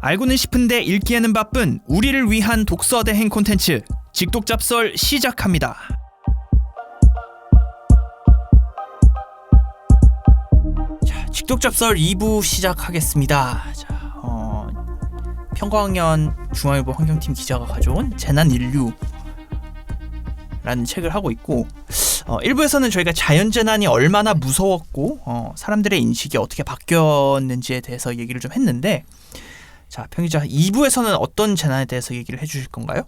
알고는 싶은데 읽기에는 바쁜 우리를 위한 독서 대행 콘텐츠 직독잡설 시작합니다. 자, 직독잡설 2부 시작하겠습니다. 자, 평광년 중앙일보 환경팀 기자가 가져온 재난인류라는 책을 하고 있고 1부에서는 저희가 자연재난이 얼마나 무서웠고 사람들의 인식이 어떻게 바뀌었는지에 대해서 얘기를 좀 했는데, 자, 평기자 2부에서는 어떤 재난에 대해서 얘기를 해주실 건가요?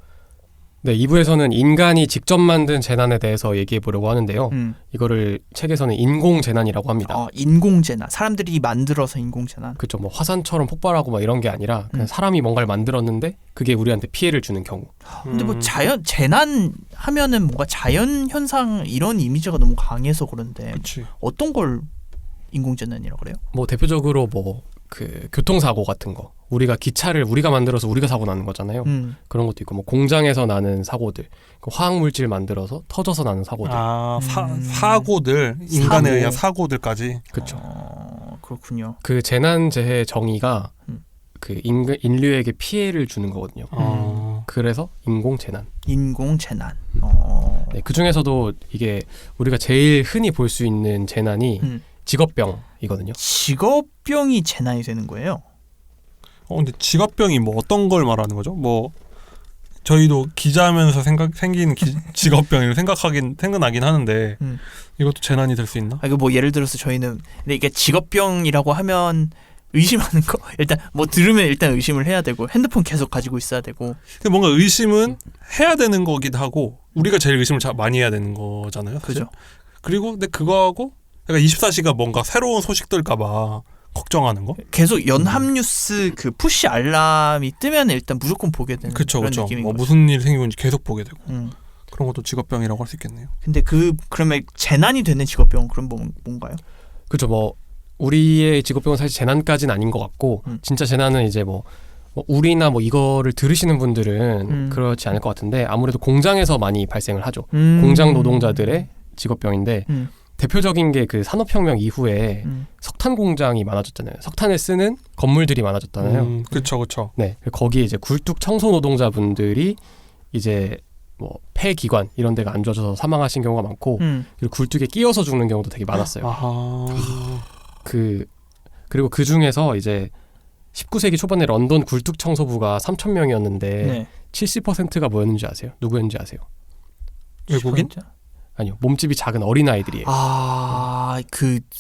네, 2부에서는 인간이 직접 만든 재난에 대해서 얘기해 보려고 하는데요. 이거를 책에서는 인공재난이라고 합니다. 인공재난, 사람들이 만들어서 인공재난. 그렇죠. 뭐 화산처럼 폭발하고 막 이런 게 아니라 그냥 사람이 뭔가를 만들었는데 그게 우리한테 피해를 주는 경우. 근데 뭐 재난 하면은 뭔가 자연 현상 이런 이미지가 너무 강해서 그런데 그치. 어떤 걸 인공재난이라고 그래요? 뭐 대표적으로 뭐 그 교통사고 같은 거, 우리가 기차를 우리가 만들어서 우리가 사고 나는 거잖아요. 그런 것도 있고, 뭐 공장에서 나는 사고들, 화학물질 만들어서 터져서 나는 사고들. 사고들, 인간에 의한 사고들까지. 그렇죠. 그렇군요. 그 재난재해 정의가 그 인류에게 피해를 주는 거거든요. 그래서 인공재난. 인공재난. 네, 그 중에서도 이게 우리가 제일 흔히 볼 수 있는 재난이 직업병이거든요. 직업병이 재난이 되는 거예요? 근데 직업병이 뭐 어떤 걸 말하는 거죠? 뭐 저희도 기자하면서 생긴 직업병을 생각나긴 하는데 이것도 재난이 될 수 있나? 이거 뭐 예를 들어서 저희는 근데 이게 직업병이라고 하면 의심하는 거 일단 뭐 들으면 일단 의심을 해야 되고 핸드폰 계속 가지고 있어야 되고. 근데 뭔가 의심은 해야 되는 거기도 하고 우리가 제일 의심을 많이 해야 되는 거잖아요. 그죠? 그리고 근데 그거하고 그러니까 24시가 뭔가 새로운 소식 뜰까봐 걱정하는 거? 계속 연합뉴스 그 푸시 알람이 뜨면 일단 무조건 보게 되는 그쵸, 그런 그쵸. 느낌인 뭐 거죠. 무슨 일이 생기는지 계속 보게 되고 그런 것도 직업병이라고 할 수 있겠네요. 근데 그러면 재난이 되는 직업병은 그럼 뭔가요? 그렇죠. 뭐 우리의 직업병은 사실 재난까지는 아닌 것 같고 진짜 재난은 이제 뭐 우리나 뭐 이거를 들으시는 분들은 그렇지 않을 것 같은데 아무래도 공장에서 많이 발생을 하죠. 공장 노동자들의 직업병인데 대표적인 게 그 산업혁명 이후에 석탄 공장이 많아졌잖아요. 석탄을 쓰는 건물들이 많아졌잖아요. 그렇죠. 네, 거기에 이제 굴뚝 청소 노동자분들이 이제 뭐 폐기관 이런 데가 안 좋아져서 사망하신 경우가 많고 그리고 굴뚝에 끼어서 죽는 경우도 되게 많았어요. 그리고 그 중에서 이제 19세기 초반에 런던 굴뚝 청소부가 3,000명이었는데 네. 70%가 뭐였는지 아세요? 누구였는지 아세요? 외국인? 아니요, 몸집이 작은 어린아이들이에요.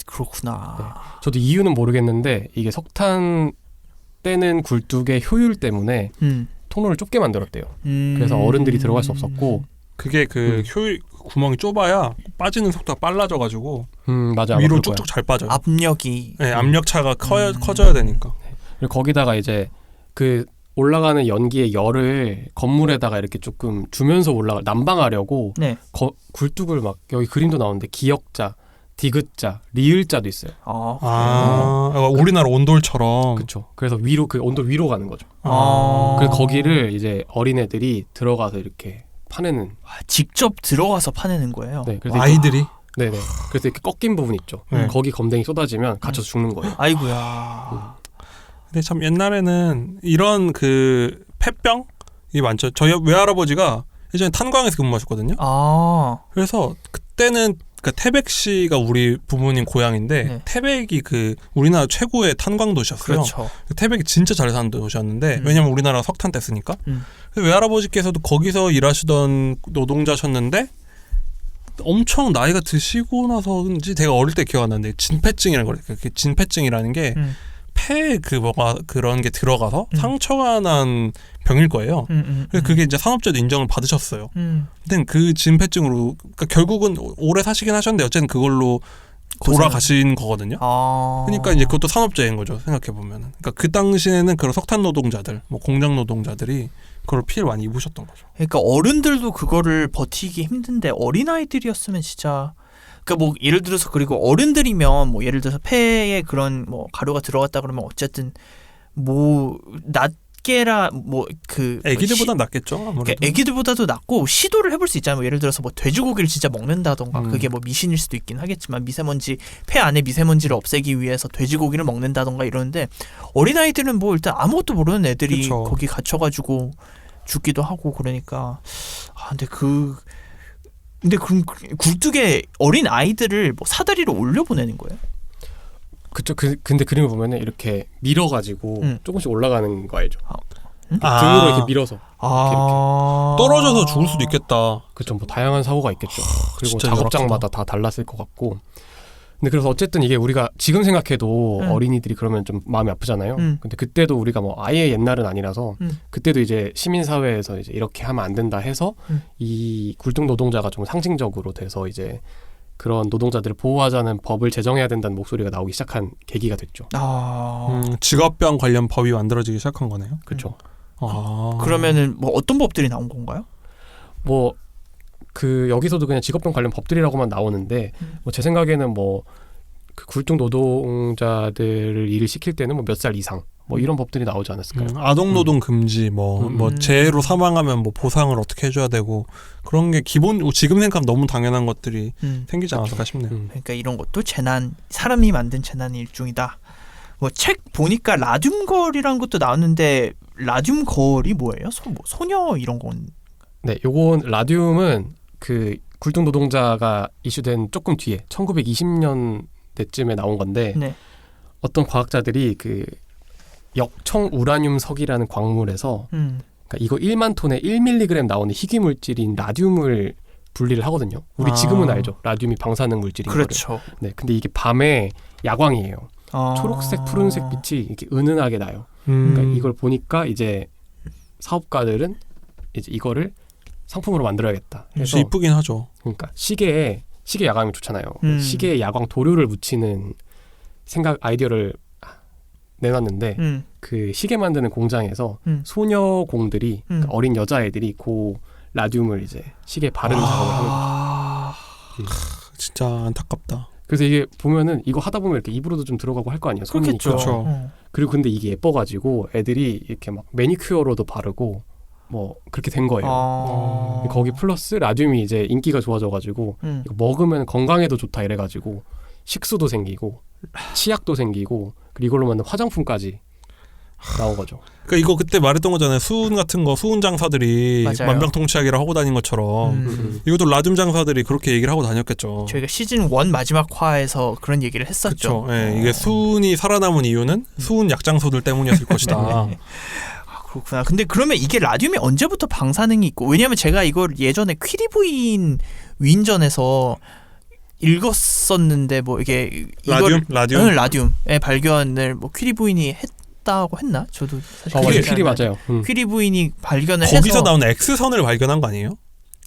그렇구나. 네. 저도 이유는 모르겠는데 이게 석탄 떼는 굴뚝의 효율 때문에 통로를 좁게 만들었대요. 그래서 어른들이 들어갈 수 없었고 그게 효율 구멍이 좁아야 빠지는 속도가 빨라져가지고 맞아, 위로 쭉쭉 잘 빠져요. 압력이 압력차가 커져야 되니까. 그리고 거기다가 이제 그 올라가는 연기의 열을 건물에다가 이렇게 조금 주면서 난방하려고 네. 굴뚝을 막 여기 그림도 나오는데 기역자, 디귿자, 리을자도 있어요. 우리나라 온돌처럼. 그렇죠. 그래서 위로 그 온돌 위로 가는 거죠. 그래서 거기를 이제 어린애들이 들어가서 이렇게 파내는. 직접 들어가서 파내는 거예요. 네, 그래서 아이들이. 네네. 그래서 이렇게 꺾인 부분 있죠. 거기 검댕이 쏟아지면 갇혀서 죽는 거예요. 아이고야. 근데 참 옛날에는 이런 그 폐병이 많죠. 저희 외할아버지가 예전에 탄광에서 근무하셨거든요. 그래서 그때는 그 태백시가 우리 부모님 고향인데 네. 태백이 그 우리나라 최고의 탄광 도시였어요. 그렇죠. 태백이 진짜 잘 사는 도시였는데 왜냐면 우리나라가 석탄 뗐으니까. 외할아버지께서도 거기서 일하시던 노동자셨는데 엄청 나이가 드시고 나서인지 제가 어릴 때 기억 안 나는데 진폐증이라는 거예요. 진폐증이라는 게 폐에 그런 게 들어가서 상처가 난 병일 거예요. 그래서 그게 이제 산업재해도 인정을 받으셨어요. 근데 그 진폐증으로 그러니까 결국은 오래 사시긴 하셨는데 어쨌든 그걸로 돌아가신 거거든요. 그러니까 이제 그것도 산업재해인 거죠. 생각해 보면은. 그러니까 그 당시에는 그런 석탄 노동자들, 뭐 공장 노동자들이 그걸 피해를 많이 입으셨던 거죠. 그러니까 어른들도 그거를 버티기 힘든데 어린아이들이었으면 진짜. 그러니까 뭐 예를 들어서 그리고 어른들이면 뭐 예를 들어서 폐에 그런 뭐 가루가 들어갔다 그러면 어쨌든 뭐 낮게라 뭐그 애기들보단 낫겠죠 아무래도. 애기들보다도 낫고 시도를 해볼 수 있잖아요. 뭐 예를 들어서 뭐 돼지고기를 진짜 먹는다던가 그게 뭐 미신일 수도 있긴 하겠지만 미세먼지 폐 안에 미세먼지를 없애기 위해서 돼지고기를 먹는다던가 이러는데 어린아이들은 뭐 일단 아무것도 모르는 애들이 그쵸. 거기 갇혀가지고 죽기도 하고 그러니까 근데 그럼 굴뚝에 어린 아이들을 뭐 사다리로 올려보내는 거예요? 그쵸. 근데 그림을 보면은 이렇게 밀어가지고 조금씩 올라가는 거 알죠? 등으로 이렇게 밀어서 떨어져서 죽을 수도 있겠다. 그쵸. 뭐 다양한 사고가 있겠죠. 그리고 진짜 작업장마다 다 달랐을 것 같고. 근데 그래서 어쨌든 이게 우리가 지금 생각해도 어린이들이 그러면 좀 마음이 아프잖아요. 근데 그때도 우리가 뭐 아예 옛날은 아니라서 그때도 이제 시민사회에서 이제 이렇게 하면 안 된다 해서 이 굴뚝 노동자가 좀 상징적으로 돼서 이제 그런 노동자들을 보호하자는 법을 제정해야 된다는 목소리가 나오기 시작한 계기가 됐죠. 직업병 관련 법이 만들어지기 시작한 거네요. 그렇죠. 그러면은 뭐 어떤 법들이 나온 건가요? 뭐 그 여기서도 그냥 직업병 관련 법들이라고만 나오는데 뭐 제 생각에는 뭐 그 굴뚝 노동자들을 일을 시킬 때는 뭐 몇 살 이상 뭐 이런 법들이 나오지 않았을까요? 아동 노동 금지 뭐 재해로 사망하면 뭐 보상을 어떻게 해줘야 되고 그런 게 기본 지금 생각하면 너무 당연한 것들이 생기지 않았을까 싶네요. 그러니까 이런 것도 사람이 만든 재난의 일종이다. 뭐 책 보니까 라듐걸이라는 것도 나왔는데 라듐걸이 뭐예요? 소녀 이런 건? 네, 요건 라듐은 그 굴뚝 노동자가 이슈된 조금 뒤에 1920년대쯤에 나온 건데 네. 어떤 과학자들이 그 역청 우라늄석이라는 광물에서 그러니까 이거 1만 톤에 1mg 나오는 희귀 물질인 라듐을 분리를 하거든요. 우리 지금은 알죠. 라듐이 방사능 물질인 거를. 그렇죠. 네, 근데 이게 밤에 야광이에요. 초록색, 푸른색 빛이 이렇게 은은하게 나요. 그러니까 이걸 보니까 이제 사업가들은 이제 이거를 상품으로 만들어야겠다. 그래서 이쁘긴 하죠. 그러니까 시계 야광이 좋잖아요. 시계에 야광 도료를 묻히는 아이디어를 내놨는데 그 시계 만드는 공장에서 소녀공들이 그러니까 어린 여자애들이 그 라듐을 이제 시계에 바르는 작업을 하는 거죠. 진짜 안타깝다. 그래서 이게 보면은 이거 하다 보면 이렇게 입으로도 좀 들어가고 할 거 아니에요. 그렇겠죠. 그리고 근데 이게 예뻐가지고 애들이 이렇게 막 매니큐어로도 바르고 뭐 그렇게 된 거예요. 거기 플러스 라듐이 이제 인기가 좋아져가지고 이거 먹으면 건강에도 좋다 이래가지고 식수도 생기고 치약도 생기고 그리고 이걸로 만든 화장품까지 나온 거죠. 그러니까 이거 그때 말했던 거잖아요. 수은 같은 거 수은 장사들이 맞아요. 만병통치약이라 하고 다닌 것처럼 이것도 라듐 장사들이 그렇게 얘기를 하고 다녔겠죠. 저희가 시즌 1 마지막 화에서 그런 얘기를 했었죠. 그렇죠. 네, 이게 수은이 살아남은 이유는 수은 약장소들 때문이었을 것이다. 그렇구나. 근데 그러면 이게 라듐이 언제부터 방사능이 있고? 왜냐하면 제가 이걸 예전에 퀴리 부인 위인전에서 읽었었는데 뭐 이게 라듐의 발견을 뭐 퀴리 부인이 했다고 했나? 저도 사실 퀴리 맞아요. 퀴리 부인이 발견을 거기서 해서 나오는 X선을 발견한 거 아니에요?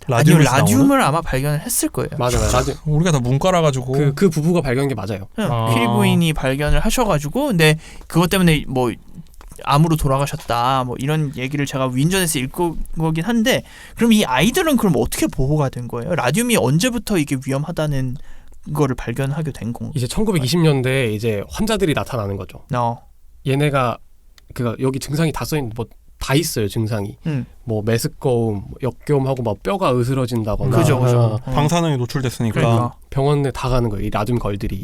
아니요, 라듐을 아마 발견을 했을 거예요. 맞아요. 우리가 다 문과라 가지고 그 부부가 발견한 게 맞아요. 퀴리 부인이 발견을 하셔가지고 근데 그것 때문에 뭐 암으로 돌아가셨다 뭐 이런 얘기를 제가 위인전에서 읽은 거긴 한데 그럼 이 아이들은 그럼 어떻게 보호가 된 거예요? 라듐이 언제부터 이게 위험하다는 거를 발견하게 된 건가요? 이제 1920년대에 이제 환자들이 나타나는 거죠. 얘네가 여기 증상이 다 써있는 뭐 다 있어요. 증상이 뭐 메스꺼움, 역겨움하고 막 뼈가 으스러진다거나 그죠. 방사능에 노출됐으니까 그러니까. 병원에 다 가는 거예요. 이 라듐 걸들이.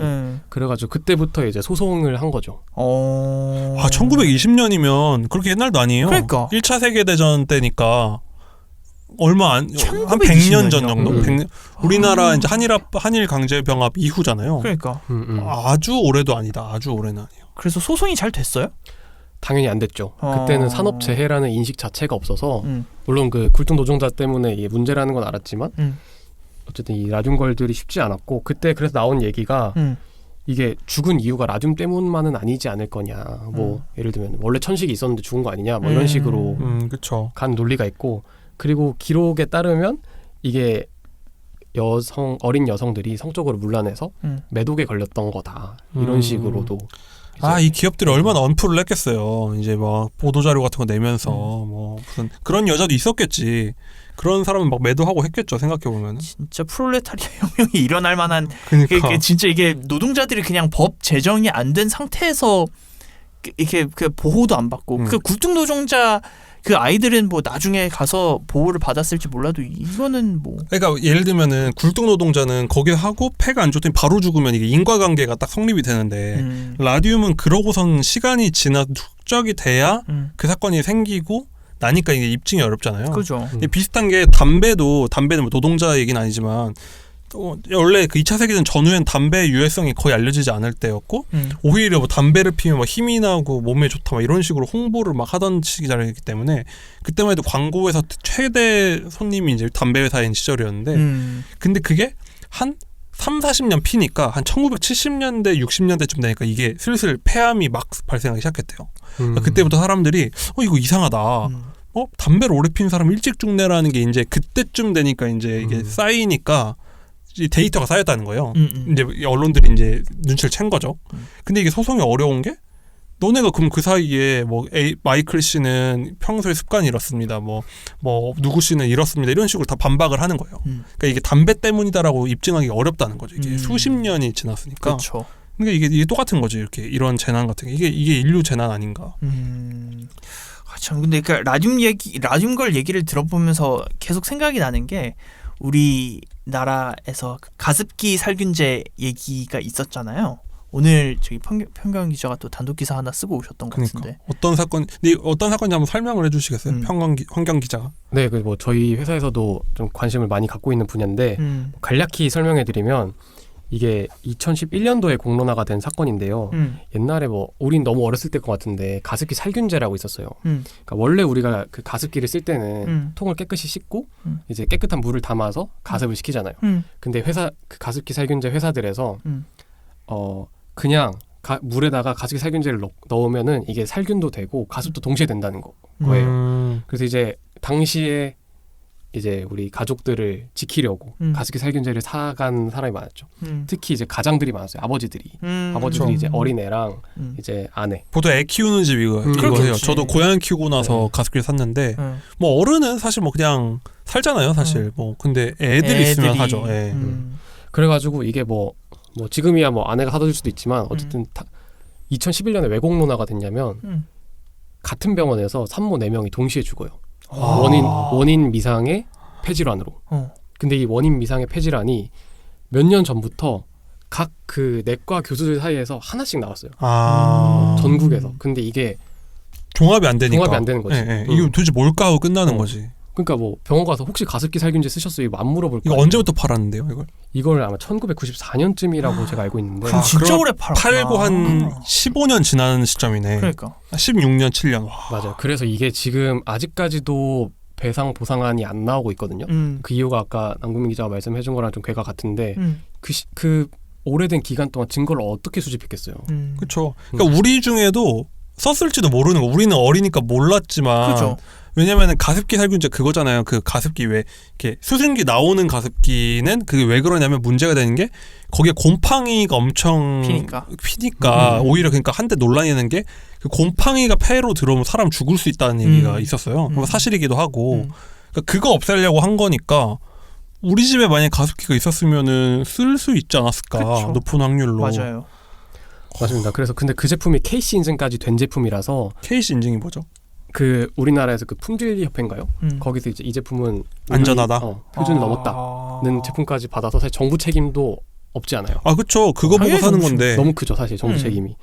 그래가지고 그때부터 이제 소송을 한 거죠. 1920년이면 그렇게 옛날도 아니에요. 그러니까 1차 세계대전 때니까 얼마 한 1920 100년 전 정도? 우리나라 이제 한일 강제병합 이후잖아요. 그러니까 아주 오래도 아니다. 아주 오래는 아니에요. 그래서 소송이 잘 됐어요? 당연히 안 됐죠. 그때는 산업재해라는 인식 자체가 없어서 물론 그 굴뚝 노동자 때문에 이게 문제라는 건 알았지만 어쨌든 이 라듐 걸들이 쉽지 않았고 그때 그래서 나온 얘기가 이게 죽은 이유가 라듐 때문만은 아니지 않을 거냐. 뭐 예를 들면 원래 천식이 있었는데 죽은 거 아니냐. 뭐 이런 식으로 그쵸. 간 논리가 있고 그리고 기록에 따르면 이게 어린 여성들이 성적으로 문란해서 매독에 걸렸던 거다. 이런 식으로도 이 기업들이 얼마나 언플을 했겠어요. 이제 막 보도자료 같은 거 내면서 뭐 무슨 그런 여자도 있었겠지. 그런 사람은 막 매도하고 했겠죠. 생각해보면 진짜 프롤레타리아 혁명이 일어날 만한 그러니까. 진짜 이게 노동자들이 그냥 법 제정이 안 된 상태에서 이렇게 그 보호도 안 받고 그 굴뚝 노동자 그 아이들은 뭐 나중에 가서 보호를 받았을지 몰라도 이거는 뭐 그러니까 예를 들면은 굴뚝 노동자는 거기서 하고 폐가 안 좋더니 바로 죽으면 이게 인과관계가 딱 성립이 되는데 라듐은 그러고선 시간이 지나 축적이 돼야 그 사건이 생기고 나니까 이게 입증이 어렵잖아요. 그죠. 비슷한 게 담배는 뭐 노동자 얘기는 아니지만 원래 그 2차 세계대전 전후엔 담배의 유해성이 거의 알려지지 않을 때였고 오히려 뭐 담배를 피우면 막 힘이 나고 몸에 좋다 막 이런 식으로 홍보를 막 하던 시기이기 때문에 그때만 해도 광고회사 최대 손님이 이제 담배 회사인 시절이었는데 근데 그게 한 30-40년 피니까 한 1970년대 60년대쯤 되니까 이게 슬슬 폐암이 막 발생하기 시작했대요. 그러니까 그때부터 사람들이 이거 이상하다. 담배를 오래 피는 사람 일찍 죽네라는 게 이제 그때쯤 되니까 이제 이게 쌓이니까 데이터가 쌓였다는 거예요. 이제 언론들이 이제 눈치를 챈 거죠. 근데 이게 소송이 어려운 게 너네가 그럼 그 사이에 뭐 마이클 씨는 평소에 습관이 이렇습니다. 뭐 누구 씨는 이렇습니다. 이런 식으로 다 반박을 하는 거예요. 그러니까 이게 담배 때문이다라고 입증하기 어렵다는 거죠. 이게 수십 년이 지났으니까. 그렇죠. 그러니까 이게 똑같은 거죠. 이렇게 이런 재난 같은 게 이게 인류 재난 아닌가. 참 근데 그 라듐 걸 얘기를 들어보면서 계속 생각이 나는 게 우리나라에서 가습기 살균제 얘기가 있었잖아요. 오늘 저기 평경 기자가 또 단독 기사 하나 쓰고 오셨던 것 같은데. 어떤 사건인지 한번 설명을 해주시겠어요? 환경 기자가. 네, 그 뭐 저희 회사에서도 좀 관심을 많이 갖고 있는 분야인데 간략히 설명해드리면 이게 2011년도에 공론화가 된 사건인데요. 옛날에 뭐 우린 너무 어렸을 때일 것 같은데 가습기 살균제라고 있었어요. 그러니까 원래 우리가 그 가습기를 쓸 때는 통을 깨끗이 씻고 이제 깨끗한 물을 담아서 가습을 시키잖아요. 근데 그 가습기 살균제 회사들에서 그냥 물에다가 가습기 살균제를 넣으면은 이게 살균도 되고 가습도 동시에 된다는 거예요. 그래서 이제 당시에 이제 우리 가족들을 지키려고 가습기 살균제를 사간 사람이 많았죠. 특히 이제 가장들이 많았어요. 아버지들이 그렇죠. 이제 어린애랑 이제 아내. 보통 애 키우는 집 이거 해요. 저도 고양이 키우고 나서 가습기를 샀는데 뭐 어른은 사실 뭐 그냥 살잖아요. 사실 뭐 근데 애들이 있으면 하죠. 예. 그래가지고 이게 뭐 지금이야 뭐 아내가 사다 줄 수도 있지만 어쨌든 2011년에 왜 공론화가 됐냐면 같은 병원에서 산모 4명이 동시에 죽어요. 원인 미상의 폐질환으로. 근데 이 원인 미상의 폐질환이 몇 년 전부터 각 그 내과 교수들 사이에서 하나씩 나왔어요. 전국에서. 근데 이게 종합이 안 되니까. 종합이 안 되는 거지. 이거 도대체 뭘까 하고 끝나는 거지. 그러니까 뭐 병원 가서 혹시 가습기 살균제 쓰셨어요? 이거 안 물어볼 거예요. 이거 언제부터 팔았는데요, 이걸? 이걸 아마 1994년쯤이라고 제가 알고 있는데. 그럼 진짜 오래 팔았구나. 팔고 한 15년 지나는 시점이네. 그러니까. 16년, 7년. 와. 맞아요. 그래서 이게 지금 아직까지도 배상 보상안이 안 나오고 있거든요. 그 이유가 아까 남궁민 기자가 말씀해준 거랑 좀 괴가 같은데 그 오래된 기간 동안 증거를 어떻게 수집했겠어요. 그렇죠. 그러니까 우리 중에도 썼을지도 모르는 거. 우리는 어리니까 몰랐지만. 그렇죠. 왜냐면은 가습기 살균제 그거잖아요. 그 가습기 왜 이렇게 수증기 나오는 가습기는 그게 왜 그러냐면 문제가 되는 게 거기에 곰팡이가 엄청 피니까 오히려 그러니까 한때 논란이 되는 게 그 곰팡이가 폐로 들어오면 사람 죽을 수 있다는 얘기가 있었어요. 사실이기도 하고 그러니까 그거 없애려고 한 거니까 우리 집에 만약 가습기가 있었으면은 쓸 수 있지 않았을까. 그쵸. 높은 확률로. 맞아요. 맞습니다. 그래서 근데 그 제품이 KC 인증까지 된 제품이라서 KC 인증이 뭐죠? 그 우리나라에서 그 품질 협회인가요? 거기서 이제 이 제품은 안전하다. 표준을 넘었다는 제품까지 받아서 사실 정부 책임도 없지 않아요. 그렇죠. 그거 보고 사는 건데 너무 크죠, 사실 정부 책임이.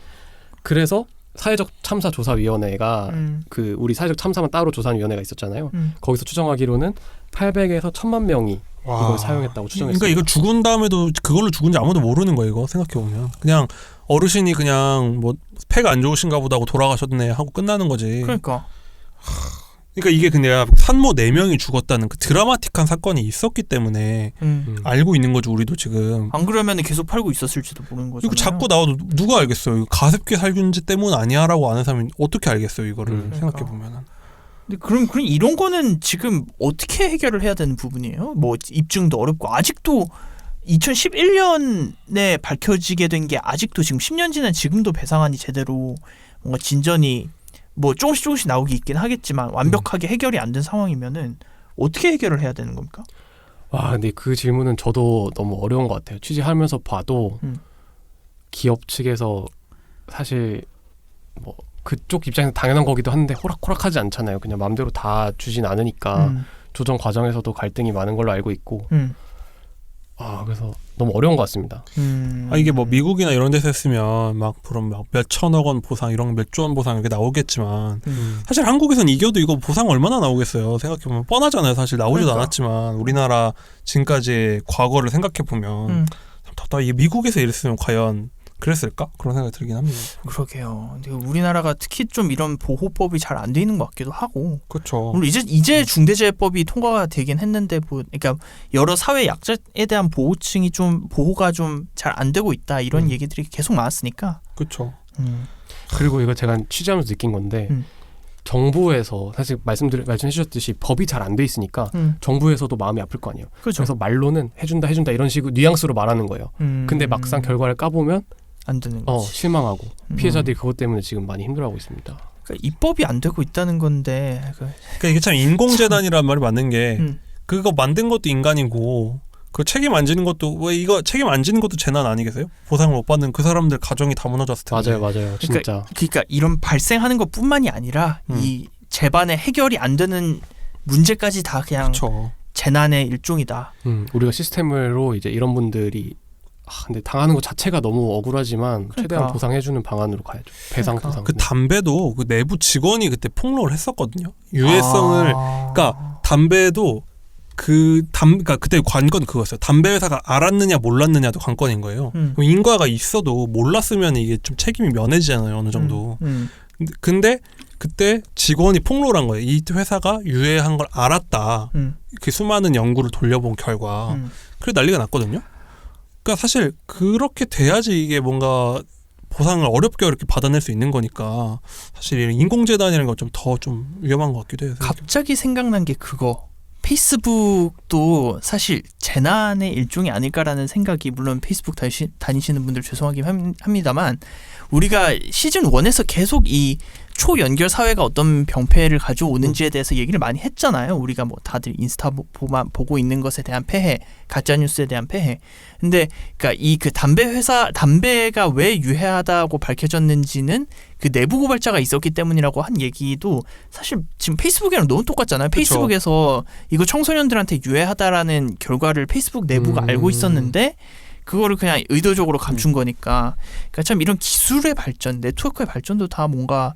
그래서 사회적 참사 조사위원회가 그 우리 사회적 참사만 따로 조사하는 위원회가 있었잖아요. 거기서 추정하기로는 800에서 1000만 명이 이걸 사용했다고 추정했어요. 그러니까 이거 죽은 다음에도 그걸로 죽은지 아무도 모르는 거예요. 이거 생각해 보면 그냥 어르신이 그냥 뭐 폐가 안 좋으신가 보다 하고 돌아가셨네 하고 끝나는 거지. 그러니까 이게 근데 산모 4명이 죽었다는 그 드라마틱한 사건이 있었기 때문에 알고 있는 거죠. 우리도 지금. 안 그러면 계속 팔고 있었을지도 모르는 거잖아요. 이거 자꾸 나와도 누가 알겠어요. 이거 가습기 살균제 때문 아니야라고 아는 사람이 어떻게 알겠어요. 이거를 생각해 보면은. 근데 그럼 이런 거는 지금 어떻게 해결을 해야 되는 부분이에요? 뭐 입증도 어렵고 아직도 2011년에 밝혀지게 된 게 아직도 지금 10년 지난 지금도 배상안이 제대로 뭔가 진전이 뭐 조금씩 나오기 있긴 하겠지만 완벽하게 해결이 안 된 상황이면은 어떻게 해결을 해야 되는 겁니까? 와, 근데 그 질문은 저도 너무 어려운 것 같아요. 취재하면서 봐도 기업 측에서 사실 뭐 그쪽 입장에서 당연한 거기도 한데 호락호락하지 않잖아요. 그냥 마음대로 다 주진 않으니까 조정 과정에서도 갈등이 많은 걸로 알고 있고 그래서 너무 어려운 것 같습니다. 이게 뭐 미국이나 이런 데서 했으면 막 그런 막 몇천억 원 보상 이런 몇 조 원 보상 이렇게 나오겠지만 사실 한국에선 이겨도 이거 보상 얼마나 나오겠어요. 생각해보면 뻔하잖아요. 사실 나오지도 그러니까. 않았지만 우리나라 지금까지의 과거를 생각해보면 참 답답해. 이게 미국에서 이랬으면 과연 그랬을까? 그런 생각이 들긴 합니다. 그러게요. 근데 우리나라가 특히 좀 이런 보호법이 잘 안 돼 있는 것 같기도 하고. 그렇죠. 물론 이제 중대재해법이 통과가 되긴 했는데, 그러니까 여러 사회 약자에 대한 보호층이 좀 보호가 좀 잘 안 되고 있다 이런 얘기들이 계속 많았으니까. 그렇죠. 그리고 이거 제가 취재하면서 느낀 건데 정부에서 사실 말씀해 주셨듯이 법이 잘 안 돼 있으니까 정부에서도 마음이 아플 거 아니에요. 그렇죠. 그래서 말로는 해준다 이런 식으로 뉘앙스로 말하는 거예요. 근데 막상 결과를 까보면 안 되는 거지. 실망하고 피해자들이 그것 때문에 지금 많이 힘들어하고 있습니다. 그러니까 입법이 안 되고 있다는 건데. 그러니까 이게 참 인공재난이라는 말이 맞는 게 그거 만든 것도 인간이고 그 책임 안 지는 것도 왜 이거 책임 안 지는 것도 재난 아니겠어요? 보상을 못 받는 그 사람들 가정이 다 무너졌을 텐데. 맞아요. 진짜. 그러니까 이런 발생하는 것뿐만이 아니라 이 재반의 해결이 안 되는 문제까지 다 그냥 그쵸. 재난의 일종이다. 우리가 시스템으로 이제 이런 분들이 근데 당하는 것 자체가 너무 억울하지만 최대한 그러니까. 보상해주는 방안으로 가야죠. 배상 그러니까. 보상. 그 담배도 그 내부 직원이 그때 폭로를 했었거든요. 유해성을 그러니까 담배도 그러니까 그때 관건 그거였어요. 담배 회사가 알았느냐 몰랐느냐도 관건인 거예요. 그럼 인과가 있어도 몰랐으면 이게 좀 책임이 면해지잖아요. 어느 정도. 근데 그때 직원이 폭로를 한 거예요. 이 회사가 유해한 걸 알았다. 그 수많은 연구를 돌려본 결과. 그래 난리가 났거든요. 그러니까 사실 그렇게 돼야지 이게 뭔가 보상을 어렵게 받아낼 수 있는 거니까 사실 이런 인공재난이라는 건 좀 더 좀 위험한 것 같기도 해요. 갑자기 생각난 게 그거. 페이스북도 사실 재난의 일종이 아닐까라는 생각이, 물론 페이스북 다니시는 분들 죄송하긴 합니다만, 우리가 시즌 1에서 계속 이 초연결 사회가 어떤 병폐를 가져오는지에 대해서 얘기를 많이 했잖아요. 우리가 뭐 다들 인스타 보고 있는 것에 대한 폐해, 가짜 뉴스에 대한 폐해. 근데 그러니까 담배가 왜 유해하다고 밝혀졌는지는 그 내부 고발자가 있었기 때문이라고 한 얘기도 사실 지금 페이스북이랑 너무 똑같잖아요. 그쵸. 페이스북에서 이거 청소년들한테 유해하다라는 결과를 페이스북 내부가 알고 있었는데 그거를 그냥 의도적으로 감춘 거니까. 그러니까 참 이런 기술의 발전, 네트워크의 발전도 다 뭔가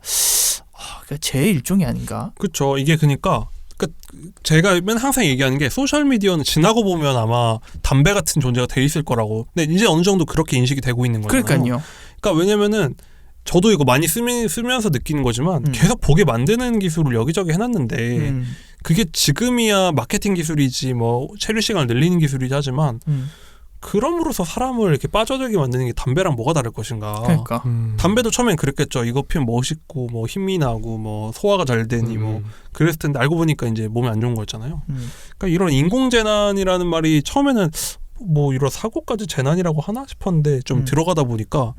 그러니까 제 일종이 아닌가. 그렇죠. 이게 그러니까 제가 맨 항상 얘기하는 게 소셜 미디어는 지나고 보면 아마 담배 같은 존재가 돼 있을 거라고. 근데 이제 어느 정도 그렇게 인식이 되고 있는 거잖아요. 그러니까요. 그러니까 왜냐면은 저도 이거 많이 쓰면서 느끼는 거지만 계속 보게 만드는 기술을 여기저기 해놨는데 그게 지금이야 마케팅 기술이지 뭐 체류 시간을 늘리는 기술이지 하지만 그럼으로써 사람을 이렇게 빠져들게 만드는 게 담배랑 뭐가 다를 것인가. 그러니까. 담배도 처음엔 그랬겠죠. 이거 피면 멋있고 뭐 힘이 나고 뭐 소화가 잘 되니 뭐 그랬을 텐데 알고 보니까 이제 몸에 안 좋은 거였잖아요. 그러니까 이런 인공재난이라는 말이 처음에는 뭐 이런 사고까지 재난이라고 하나 싶었는데 좀 들어가다 보니까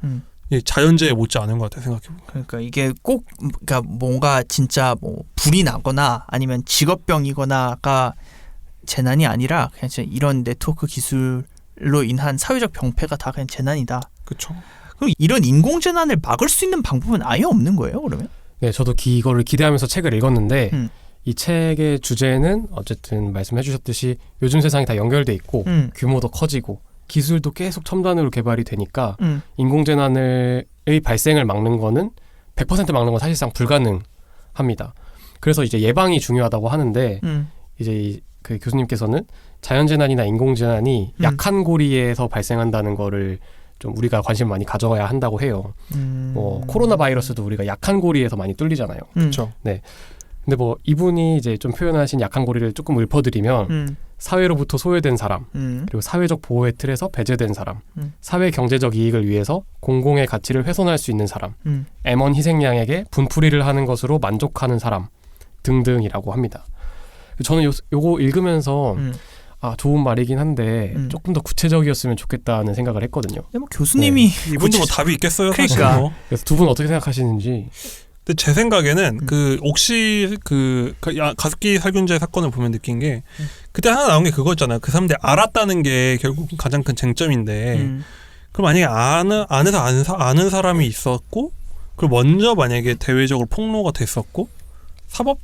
자연재해 못지 않은 것 같아요. 생각해보면. 그러니까 이게 꼭 그러니까 뭔가 진짜 뭐 불이 나거나 아니면 직업병이거나가 재난이 아니라 그냥 진짜 이런 네트워크 기술로 인한 사회적 병폐가 다 그냥 재난이다. 그렇죠. 그럼 이런 인공재난을 막을 수 있는 방법은 아예 없는 거예요, 그러면? 네, 저도 이거를 기대하면서 책을 읽었는데 이 책의 주제는 어쨌든 말씀해 주셨듯이 요즘 세상이 다 연결돼 있고 규모도 커지고 기술도 계속 첨단으로 개발이 되니까 인공재난의 발생을 막는 거는 100% 막는 건 사실상 불가능합니다. 그래서 이제 예방이 중요하다고 하는데 이제 그 교수님께서는 자연재난이나 인공재난이 약한 고리에서 발생한다는 거를 좀 우리가 관심 많이 가져가야 한다고 해요. 뭐 코로나 바이러스도 우리가 약한 고리에서 많이 뚫리잖아요. 그렇죠. 네. 근데 뭐 이분이 이제 좀 표현하신 약한 고리를 조금 읊어드리면 사회로부터 소외된 사람, 그리고 사회적 보호의 틀에서 배제된 사람, 사회 경제적 이익을 위해서 공공의 가치를 훼손할 수 있는 사람, M1 희생양에게 분풀이를 하는 것으로 만족하는 사람 등등이라고 합니다. 저는 요거 읽으면서 좋은 말이긴 한데 조금 더 구체적이었으면 좋겠다는 생각을 했거든요. 뭐 교수님이 이분도 뭐 답이 있겠어요? 그러니까. 사실 뭐. 그래서 두 분 어떻게 생각하시는지. 근데 제 생각에는 그 옥시 가습기 살균제 사건을 보면 느낀 게 그때 하나 나온 게 그거였잖아요. 그 사람들이 알았다는 게 결국 가장 큰 쟁점인데 그럼 만약에 아는 사람이 있었고 그리고 먼저 만약에 대외적으로 폭로가 됐었고 사법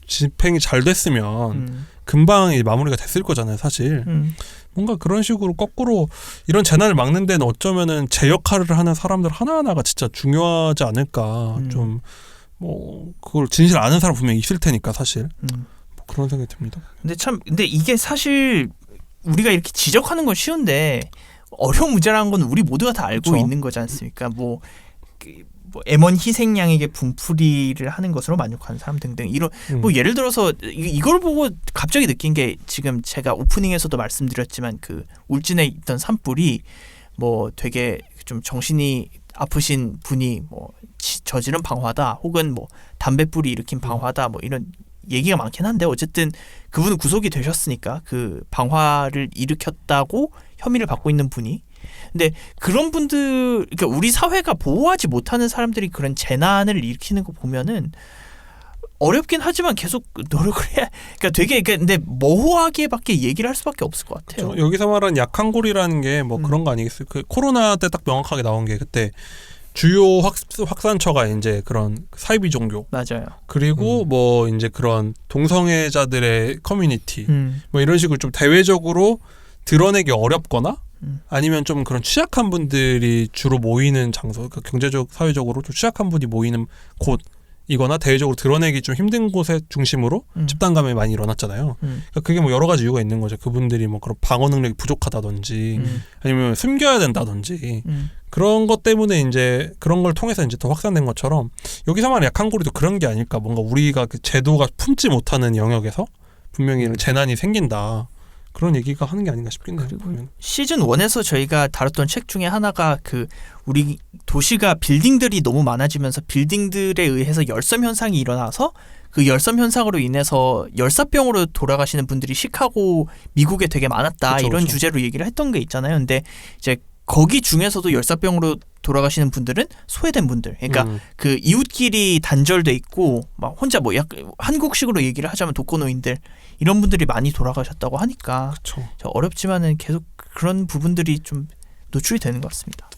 집행이 잘 됐으면 금방 이제 마무리가 됐을 거잖아요, 사실. 뭔가 그런 식으로 거꾸로 이런 재난을 막는 데는 어쩌면은 제 역할을 하는 사람들 하나하나가 진짜 중요하지 않을까. 좀 뭐 그걸 진실 아는 사람 분명히 있을 테니까 사실. 뭐 그런 생각이 듭니다. 근데 이게 사실 우리가 이렇게 지적하는 건 쉬운데 어려운 문제라는 건 우리 모두가 다 알고 그쵸. 있는 거지 않습니까? 뭐 M1 희생양에게 분풀이를 하는 것으로 만족하는 사람 등등 이런 뭐 예를 들어서 이걸 보고 갑자기 느낀 게 지금 제가 오프닝에서도 말씀드렸지만 그 울진에 있던 산불이 뭐 되게 좀 정신이 아프신 분이 뭐 저지른 방화다 혹은 뭐 담뱃불이 일으킨 방화다 뭐 이런 얘기가 많긴 한데 어쨌든 그분은 구속이 되셨으니까 그 방화를 일으켰다고 혐의를 받고 있는 분이 근데 그런 분들 그러니까 우리 사회가 보호하지 못하는 사람들이 그런 재난을 일으키는 거 보면은 어렵긴 하지만 계속 노력을 해야 그러니까 되게 근데 모호하게밖에 얘기를 할 수밖에 없을 것 같아요. 그렇죠. 여기서 말하는 약한 골이라는 게 뭐 그런 거 아니겠어요? 그 코로나 때 딱 명확하게 나온 게 그때 주요 확산처가 이제 그런 사이비 종교 맞아요. 그리고 뭐 이제 그런 동성애자들의 커뮤니티 뭐 이런 식으로 좀 대외적으로 드러내기 어렵거나 아니면 좀 그런 취약한 분들이 주로 모이는 장소, 그러니까 경제적, 사회적으로 좀 취약한 분이 모이는 곳이거나 대외적으로 드러내기 좀 힘든 곳에 중심으로 집단 감염이 많이 일어났잖아요. 그러니까 그게 뭐 여러 가지 이유가 있는 거죠. 그분들이 뭐 그런 방어 능력이 부족하다든지 아니면 숨겨야 된다든지 그런 것 때문에 이제 그런 걸 통해서 이제 더 확산된 것처럼 여기서 말하는 약한 고리도 그런 게 아닐까. 뭔가 우리가 그 제도가 품지 못하는 영역에서 분명히 이런 재난이 생긴다. 그런 얘기가 하는 게 아닌가 싶긴 해요. 시즌 1에서 저희가 다뤘던 책 중에 하나가 그 우리 도시가 빌딩들이 너무 많아지면서 빌딩들에 의해서 열섬 현상이 일어나서 그 열섬 현상으로 인해서 열사병으로 돌아가시는 분들이 시카고 미국에 되게 많았다. 그쵸, 이런 그쵸. 주제로 얘기를 했던 게 있잖아요. 근데 이제 거기 중에서도 열사병으로 돌아가시는 분들은 소외된 분들. 그러니까 그 이웃끼리 단절돼 있고 막 혼자 뭐 한국식으로 얘기를 하자면 독거노인들 이런 분들이 많이 돌아가셨다고 하니까 그렇죠. 어렵지만은 계속 그런 부분들이 좀 노출이 되는 것 같습니다.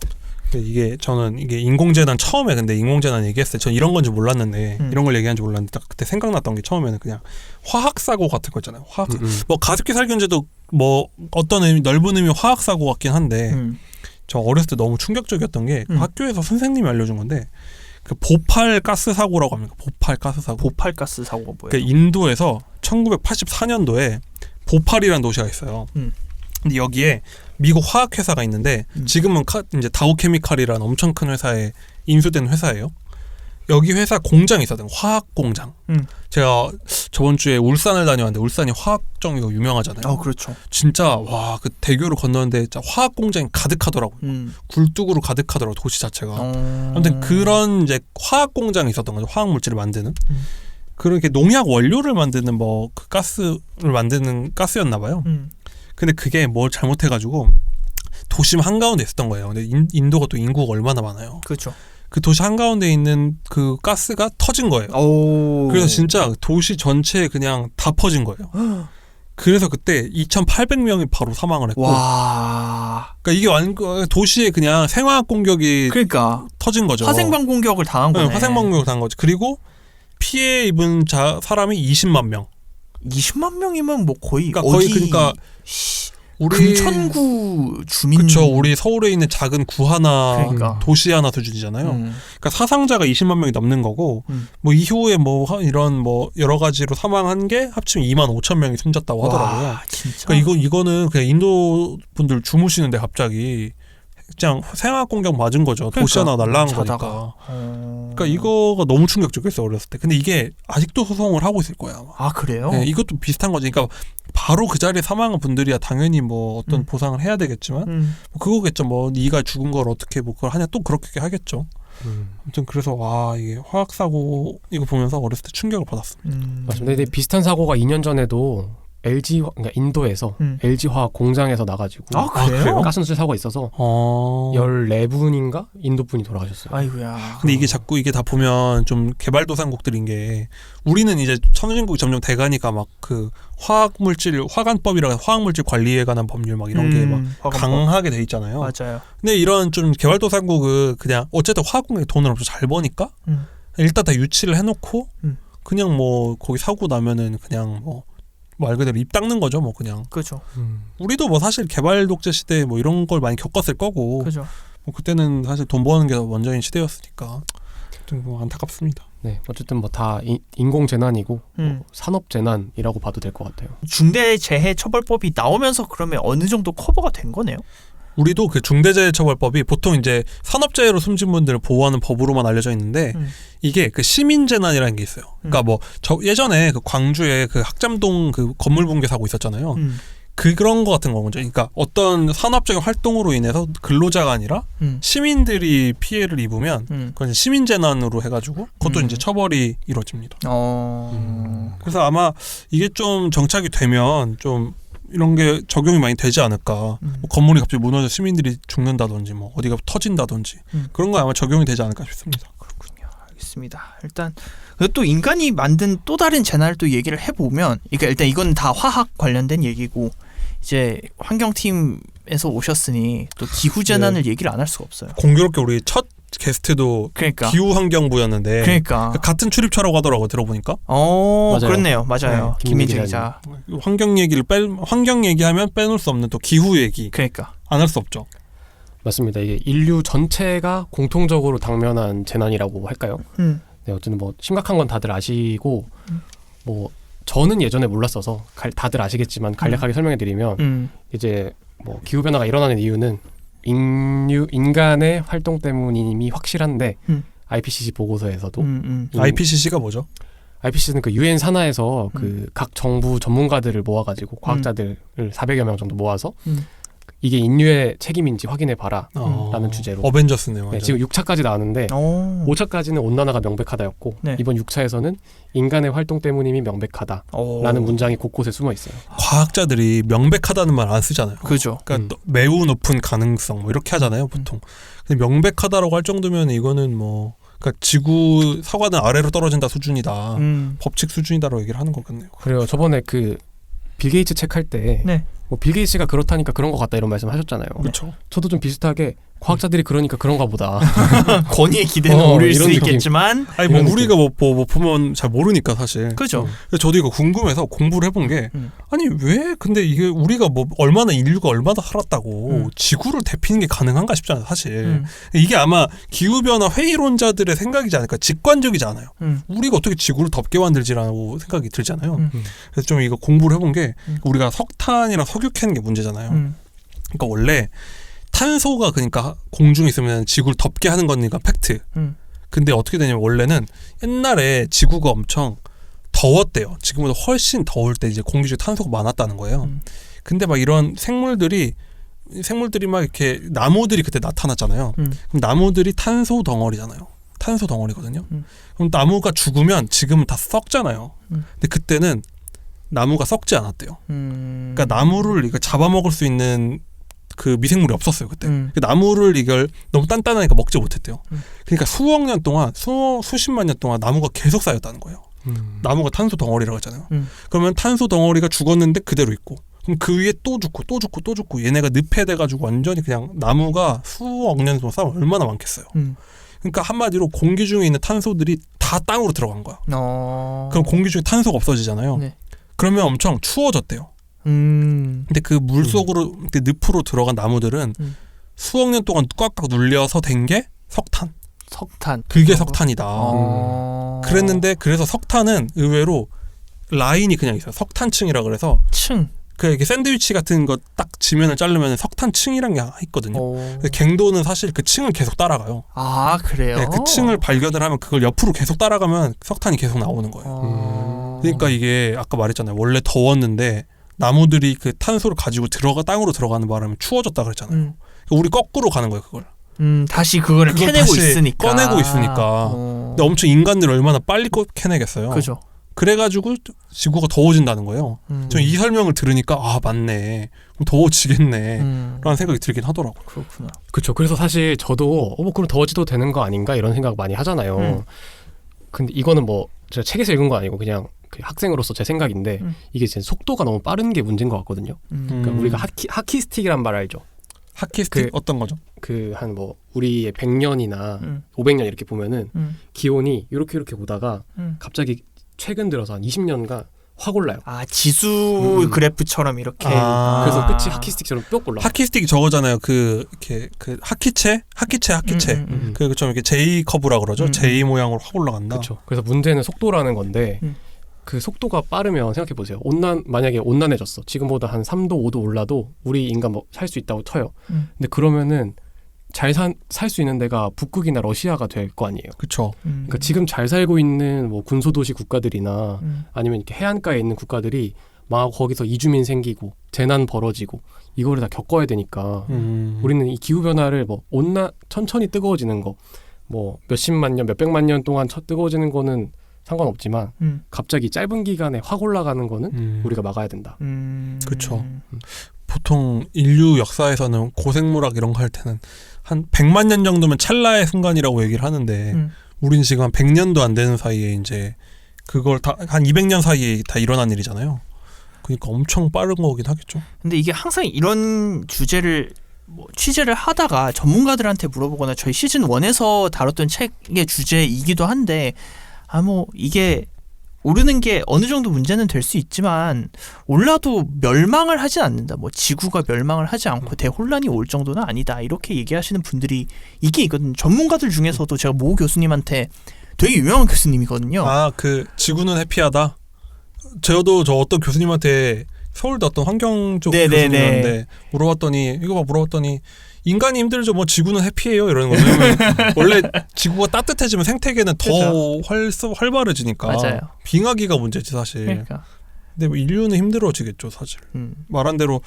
이게 저는 이게 인공재난 처음에 근데 인공재난 얘기했을 때 전 이런 건지 몰랐는데 이런 걸 얘기한 줄 몰랐는데 딱 그때 생각났던 게 처음에는 그냥 화학사고 같은 거 있잖아요. 뭐 가습기 살균제도 뭐 어떤 의미, 넓은 의미 화학사고 같긴 한데 저 어렸을 때 너무 충격적이었던 게 학교에서 선생님이 알려준 건데 그 보팔 가스 사고라고 합니다. 보팔 가스 사고. 보팔 가스 사고가 뭐예요? 그 인도에서 1984년도에 보팔이라는 도시가 있어요. 근데 여기에 미국 화학 회사가 있는데 지금은 이제 다우케미칼이라는 엄청 큰 회사에 인수된 회사예요. 여기 회사 공장이 있었던 화학 공장. 제가 저번 주에 울산을 다녀왔는데 울산이 화학정이가 유명하잖아요. 그렇죠. 진짜 와 그 대교를 건너는데 진짜 화학 공장이 가득하더라고요. 굴뚝으로 가득하더라고 도시 자체가. 아무튼 그런 이제 화학 공장이 있었던 거죠. 화학 물질을 만드는. 그렇게 농약 원료를 만드는 뭐 그 가스를 만드는 가스였나 봐요. 근데 그게 뭘 잘못해가지고 도심 한가운데 있었던 거예요. 근데 인도가 또 인구가 얼마나 많아요. 그렇죠. 그 도시 한가운데 있는 그 가스가 터진 거예요. 그래서 진짜 도시 전체에 그냥 다 퍼진 거예요. 그래서 그때 2,800명이 바로 사망을 했고. 와. 그러니까 이게 도시에 그냥 생화학 공격이 그러니까 터진 거죠. 화생방 공격을 당한 거네. 화생방 공격을 당한 거죠. 그리고 피해 입은 사람이 20만 명. 20만 명이면 뭐 거의 그러니까 거의 그러니까 우리 금천구 주민. 그렇죠. 우리 서울에 있는 작은 구 하나, 그러니까. 도시 하나 수준이잖아요. 그러니까 사상자가 20만 명이 넘는 거고, 뭐 이후에 뭐 이런 뭐 여러 가지로 사망한 게 합치면 2만 5천 명이 숨졌다고 하더라고요. 와, 진짜. 그러니까 이거는 그냥 인도 분들 주무시는데 갑자기 그냥 생화학 공격 맞은 거죠. 도시 하나 날라간 거니까. 그러니까 이거가 너무 충격적이었어요 어렸을 때. 근데 이게 아직도 소송을 하고 있을 거야. 아마. 아 그래요? 네, 이것도 비슷한 거지. 그러니까 바로 그 자리에 사망한 분들이야 당연히 뭐 어떤 보상을 해야 되겠지만 뭐 그거겠죠. 뭐 네가 죽은 걸 어떻게 뭐 그걸 하냐 또 그렇게 하겠죠. 아무튼 그래서 와 이게 화학 사고 이거 보면서 어렸을 때 충격을 받았습니다. 맞습니다. 근데 비슷한 사고가 2년 전에도 LG 그러니까 인도에서 LG 화학 공장에서 나가지고 그래요? 가스누출 사고가 있어서 14분인가 인도 분이 돌아가셨어요. 아이고야. 근데 이게 자꾸 이게 다 보면 좀 개발도상국들인 게 우리는 이제 선진국이 점점 돼가니까 막 그 화학물질 화관법이라 화학물질 관리에 관한 법률 막 이런 게 막 강하게 돼 있잖아요. 맞아요. 근데 이런 좀 개발도상국은 그냥 어쨌든 화학공장에 돈을 엄청 잘 버니까 일단 다 유치를 해놓고 그냥 뭐 거기 사고 나면은 그냥 뭐 말 그대로 입 닦는 거죠, 뭐 그냥. 그죠. 우리도 뭐 사실 개발 독재 시대 뭐 이런 걸 많이 겪었을 거고. 그죠. 뭐 그때는 사실 돈 버는 게 먼저인 시대였으니까 좀 뭐 안타깝습니다. 네, 어쨌든 뭐 다 인공 재난이고 뭐 산업 재난이라고 봐도 될 것 같아요. 중대재해처벌법이 나오면서 그러면 어느 정도 커버가 된 거네요. 우리도 그 중대재해처벌법이 보통 이제 산업재해로 숨진 분들을 보호하는 법으로만 알려져 있는데 이게 그 시민재난이라는 게 있어요. 그러니까 뭐 저 예전에 그 광주에 그 학잠동 그 건물 붕괴 사고 있었잖아요. 그런 거 같은 거죠. 그러니까 어떤 산업적인 활동으로 인해서 근로자가 아니라 시민들이 피해를 입으면 그건 시민재난으로 해가지고 그것도 이제 처벌이 이루어집니다. 그래서 아마 이게 좀 정착이 되면 좀 이런 게 적용이 많이 되지 않을까. 뭐 건물이 갑자기 무너져 시민들이 죽는다든지 뭐 어디가 터진다든지 그런 거 아마 적용이 되지 않을까 싶습니다. 그렇군요. 알겠습니다. 일단 또 인간이 만든 또 다른 재난을 또 얘기를 해보면, 그러니까 일단 이건 다 화학 관련된 얘기고 이제 환경팀에서 오셨으니 또 기후 재난을 얘기를 안 할 수가 없어요. 공교롭게 우리 첫 게스트도 그러니까. 기후환경부였는데 그러니까 같은 출입처라고 하더라고 들어보니까. 맞아요. 그렇네요. 맞아요. 네, 김민재 기자. 환경 얘기하면 빼놓을 수 없는 또 기후 얘기. 그러니까 안 할 수 없죠. 맞습니다. 이게 인류 전체가 공통적으로 당면한 재난이라고 할까요? 네, 어쨌든 뭐 심각한 건 다들 아시고 뭐 저는 예전에 몰랐어서 다들 아시겠지만 간략하게 설명해드리면 이제 뭐 기후 변화가 일어나는 이유는 인간의 활동 때문임이 확실한데 IPCC 보고서에서도 IPCC가 뭐죠? IPCC는 그 유엔 산하에서 그 각 정부 전문가들을 모아가지고 과학자들을 400여 명 정도 모아서 이게 인류의 책임인지 확인해봐라 라는 주제로 어벤져스네요. 네, 지금 6차까지 나왔는데 5차까지는 온난화가 명백하다였고 네. 이번 6차에서는 인간의 활동 때문임이 명백하다 라는 문장이 곳곳에 숨어 있어요. 과학자들이 명백하다는 말 안 쓰잖아요. 그죠. 그러니까 매우 높은 가능성 뭐 이렇게 하잖아요 보통. 근데 명백하다라고 할 정도면 이거는 뭐 그러니까 지구 사과는 아래로 떨어진다 수준이다. 법칙 수준이다라고 얘기를 하는 거겠네요. 그래요. 저번에 그 빌 게이츠 책 할 때 네. 뭐 빌 게이츠가 그렇다니까 그런 것 같다 이런 말씀 하셨잖아요. 그렇죠. 저도 좀 비슷하게 과학자들이 그러니까 그런가 보다. 권위의 기대는 오를 수 이런 느낌. 있겠지만 아니 뭐 우리가 뭐 보면 잘 모르니까 사실. 그죠. 그래서 저도 이거 궁금해서 공부를 해본 게 아니 왜 근데 이게 우리가 뭐 얼마나 인류가 얼마나 살았다고 지구를 데피는 게 가능한가 싶잖아요 사실. 이게 아마 기후변화 회의론자들의 생각이지 않을까. 직관적이지 않아요. 우리가 어떻게 지구를 덥게 만들지라고 생각이 들잖아요. 그래서 좀 이거 공부를 해본 게 우리가 석탄이랑 석유 캐는 게 문제잖아요. 그러니까 원래 탄소가 그러니까 공중에 있으면 지구를 덥게 하는 거니까 팩트. 근데 어떻게 되냐면 원래는 옛날에 지구가 엄청 더웠대요. 지금보다 훨씬 더울 때 이제 공기 중에 탄소가 많았다는 거예요. 근데 막 이런 생물들이 막 이렇게 나무들이 그때 나타났잖아요. 그럼 나무들이 탄소 덩어리잖아요. 탄소 덩어리거든요. 그럼 나무가 죽으면 지금은 다 썩잖아요. 근데 그때는 나무가 썩지 않았대요. 그러니까 나무를 이거 잡아먹을 수 있는 그 미생물이 없었어요 그때. 그 나무를 이걸 너무 단단하니까 먹지 못했대요. 그러니까 수억 년 동안 수십만 년 동안 나무가 계속 쌓였다는 거예요. 나무가 탄소 덩어리라고 했잖아요. 그러면 탄소 덩어리가 죽었는데 그대로 있고 그럼 그 위에 또 죽고 얘네가 늪에돼가지고 완전히 그냥 나무가 수억 년 동안 쌓으면 얼마나 많겠어요. 그러니까 한마디로 공기 중에 있는 탄소들이 다 땅으로 들어간 거야. 그럼 공기 중에 탄소가 없어지잖아요. 네. 그러면 엄청 추워졌대요. 근데 그 물속으로 그 늪으로 들어간 나무들은 수억 년 동안 꽉꽉 눌려서 된 게 석탄. 그게 석탄이다. 그랬는데 그래서 석탄은 의외로 라인이 그냥 있어요. 석탄층이라 그래서 그 이게 샌드위치 같은 거 딱 지면을 자르면 석탄층이란 게 있거든요. 갱도는 사실 그 층을 계속 따라가요. 아 그래요? 네, 그 층을 발견을 하면 그걸 옆으로 계속 따라가면 석탄이 계속 나오는 거예요. 그러니까 이게 아까 말했잖아요. 원래 더웠는데 나무들이 그 탄소를 가지고 땅으로 들어가는 바람에 추워졌다 그랬잖아요. 그러니까 우리 거꾸로 가는 거예요, 그걸. 다시 그거를 캐내고 다시 있으니까. 꺼내고 있으니까. 근데 엄청 인간들 얼마나 빨리 캐내겠어요. 그죠. 그래가지고 지구가 더워진다는 거예요. 전 이 설명을 들으니까 아 맞네. 그럼 더워지겠네. 라는 생각이 들긴 하더라고요. 그렇구나. 그렇죠. 그래서 사실 저도 뭐 그럼 더워져도 되는 거 아닌가 이런 생각 많이 하잖아요. 근데 이거는 뭐 제가 책에서 읽은 거 아니고 그냥 그 학생으로서 제 생각인데 이게 제 속도가 너무 빠른 게 문제인 것 같거든요. 그러니까 우리가 하키 스틱이란 말 알죠? 하키스틱 어떤 거죠? 그 한 뭐 우리의 100년이나 500년 이렇게 보면은 기온이 이렇게 보다가 갑자기 최근 들어서 한 20년간 확 올라요. 아 지수 그래프처럼 이렇게. 그래서 끝이 하키스틱처럼 뿅 올라. 하키스틱이 저거잖아요. 이렇게 그 하키체. 그 좀 이렇게 J 커브라 그러죠. J 모양으로 확 올라간다. 그렇죠. 그래서 문제는 속도라는 건데 그 속도가 빠르면 생각해 보세요. 만약에 온난해졌어. 지금보다 한 3도, 5도 올라도 우리 인간 뭐 살 수 있다고 쳐요. 근데 그러면은 살 수 있는 데가 북극이나 러시아가 될 거 아니에요. 그렇죠. 그러니까 지금 잘 살고 있는 뭐 군소도시 국가들이나 아니면 이렇게 해안가에 있는 국가들이 막 거기서 이주민 생기고 재난 벌어지고 이거를 다 겪어야 되니까 우리는 이 기후 변화를 뭐 천천히 뜨거워지는 거 뭐 몇십만 년, 몇백만 년 동안 뜨거워지는 거는 상관없지만 갑자기 짧은 기간에 확 올라가는 거는 우리가 막아야 된다. 그렇죠. 보통 인류 역사에서는 고생물학 이런 거 할 때는 한 100만 년 정도면 찰나의 순간이라고 얘기를 하는데 우린 지금 한 100년도 안 되는 사이에 이제 그걸 다 한 200년 사이에 다 일어난 일이잖아요. 그러니까 엄청 빠른 거긴 하겠죠. 근데 이게 항상 이런 주제를 뭐 취재를 하다가 전문가들한테 물어보거나 저희 시즌 1에서 다뤘던 책의 주제이기도 한데 뭐 이게 오르는 게 어느 정도 문제는 될 수 있지만 올라도 멸망을 하진 않는다. 뭐 지구가 멸망을 하지 않고 대혼란이 올 정도는 아니다. 이렇게 얘기하시는 분들이 이게 있거든요. 전문가들 중에서도 제가 모 교수님한테 되게 유명한 교수님이거든요. 아, 그 지구는 해피하다. 저도 저 어떤 교수님한테 서울대 어떤 환경 쪽 교수님인데 물어봤더니 인간이 힘들죠. 뭐 지구는 해피해요. 이러는 거예요. 원래 지구가 따뜻해지면 생태계는 더 활발해지니까. 맞아요. 빙하기가 문제지 사실. 그러니까. 근데 뭐 인류는 힘들어지겠죠 사실. 말한 대로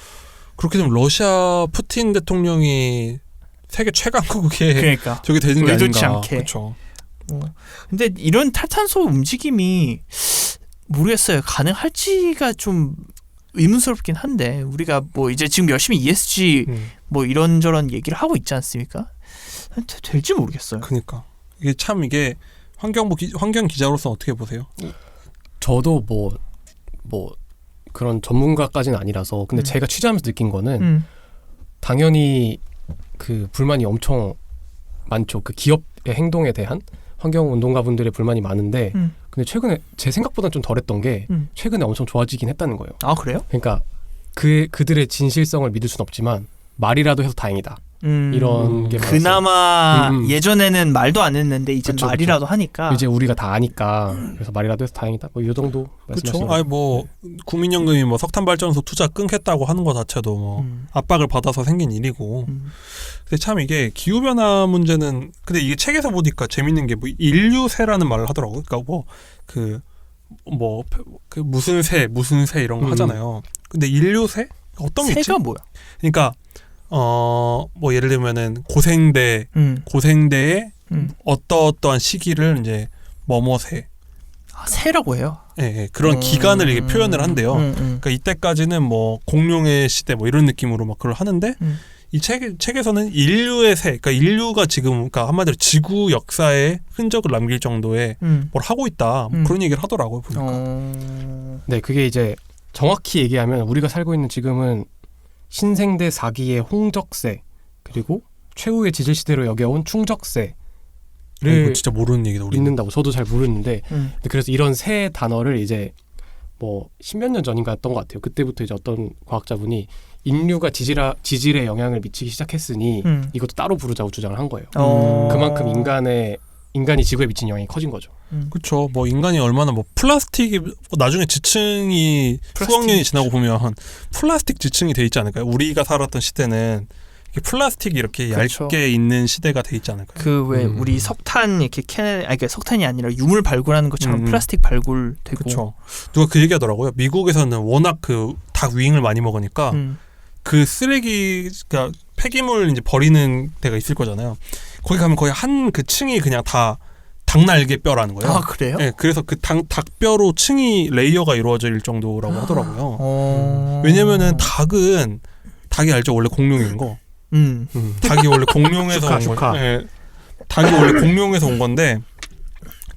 그렇게 되면 러시아 푸틴 대통령이 세계 최강국에 그러니까. 저게 되는 게 의도치 아닌가. 않게. 그렇죠. 근데 이런 탈탄소 움직임이 모르겠어요. 가능할지가 좀 의문스럽긴 한데 우리가 뭐 이제 지금 열심히 ESG 뭐 이런저런 얘기를 하고 있지 않습니까? 될지 모르겠어요. 그러니까 이게 환경 기자로서 어떻게 보세요? 저도 뭐 그런 전문가까지는 아니라서 근데 제가 취재하면서 느낀 거는 당연히 그 불만이 엄청 많죠. 그 기업의 행동에 대한 환경운동가분들의 불만이 많은데 근데 최근에 제 생각보다는 좀 덜했던 게 최근에 엄청 좋아지긴 했다는 거예요. 아 그래요? 그러니까 그들의 진실성을 믿을 순 없지만 말이라도 해서 다행이다. 이런 게 그나마 예전에는 말도 안 했는데 이제 그쵸, 말이라도 하니까 이제 우리가 다 아니까 그래서 말이라도 해서 다행이다. 뭐 이 정도 말씀하시는 그렇죠. 아니 뭐 국민연금이 뭐 석탄 발전소 투자 끊겠다고 하는 것 자체도 뭐 압박을 받아서 생긴 일이고. 근데 참 이게 기후 변화 문제는 근데 이게 책에서 보니까 재밌는 게 뭐 인류세라는 말을 하더라고요. 그러니까 그 무슨 새 이런 거 하잖아요. 근데 인류세 어떤 게 있지? 새가 뭐야? 그러니까 뭐 예를 들면은 고생대의 어떠한 시기를 이제 뭐뭐새 새라고 해요. 예, 그런 기간을 이게 표현을 한대요. 그러니까 이때까지는 뭐 공룡의 시대 뭐 이런 느낌으로 막 그걸 하는데 이 책에서는 인류의 새, 그러니까 인류가 지금 그러니까 한마디로 지구 역사에 흔적을 남길 정도의 뭘 하고 있다. 뭐 그런 얘기를 하더라고요 보니까. 네, 그게 이제 정확히 얘기하면 우리가 살고 있는 지금은 신생대 4기의 홍적세 그리고 최후의 지질 시대로 여겨온 충적세를 이거 진짜 모르는 얘기다. 우리는. 믿는다고 저도 잘 모르는데 그래서 이런 새 단어를 이제 뭐 10몇 년 전인가 했던 것 같아요. 그때부터 이제 어떤 과학자분이 인류가 지질에 영향을 미치기 시작했으니 이것도 따로 부르자고 주장을 한 거예요. 그만큼 인간이 지구에 미친 영향이 커진 거죠. 그렇죠. 뭐 인간이 얼마나 뭐 플라스틱이 나중에 지층이 수억 년이 지나고 보면 플라스틱 지층이 돼 있지 않을까요? 우리가 살았던 시대는 플라스틱이 이렇게 그렇죠. 얇게 있는 시대가 돼 있지 않을까요? 그 왜 우리 석탄 이렇게 그러니까 석탄이 아니라 유물 발굴하는 것처럼 플라스틱 발굴되고. 그렇죠. 누가 그 얘기하더라고요. 미국에서는 워낙 그 닭 위잉을 많이 먹으니까 그 쓰레기 그러니까 폐기물 이제 버리는 데가 있을 거잖아요. 거기 가면 거의 한 그 층이 그냥 다 닭날개 뼈라는 거예요. 아 그래요? 네, 그래서 그 닭뼈로 층이 레이어가 이루어질 정도라고 하더라고요. 왜냐면은 닭이 알죠? 원래 공룡인 거. 닭이 원래 공룡에서 온 슈카. 거. 네, 닭이 원래 공룡에서 온 건데